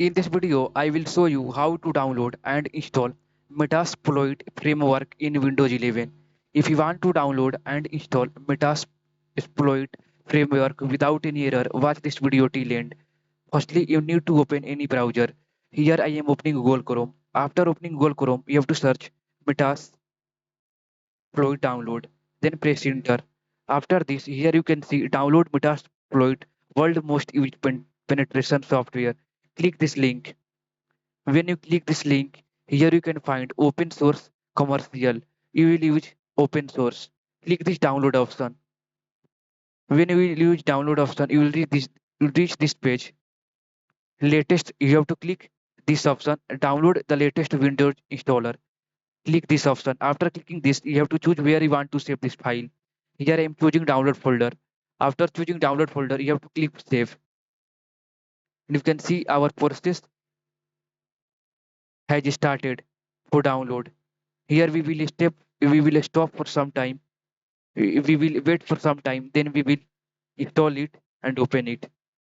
In this video, I will show you how to download and install Metasploit framework in Windows 11. If you want to download and install Metasploit framework without any error, watch this video till end. Firstly, you need to open any browser. Here I am opening Google Chrome. After opening Google Chrome, you have to search Metasploit download. Then press enter. After this, here you can see download Metasploit, world most used penetration software. Click this link. When you click this link, here you can find open source commercial. You will use open source. Click this download option. When you will use download option, you will reach this page. Latest, you have to click this option. Download the latest Windows installer. Click this option. After clicking this, you have to choose where you want to save this file. Here I am choosing download folder. After choosing download folder, you have to click save. And you can see our process has started for download. Here we will stop for some time. We will wait for some time, then we will install it and open it.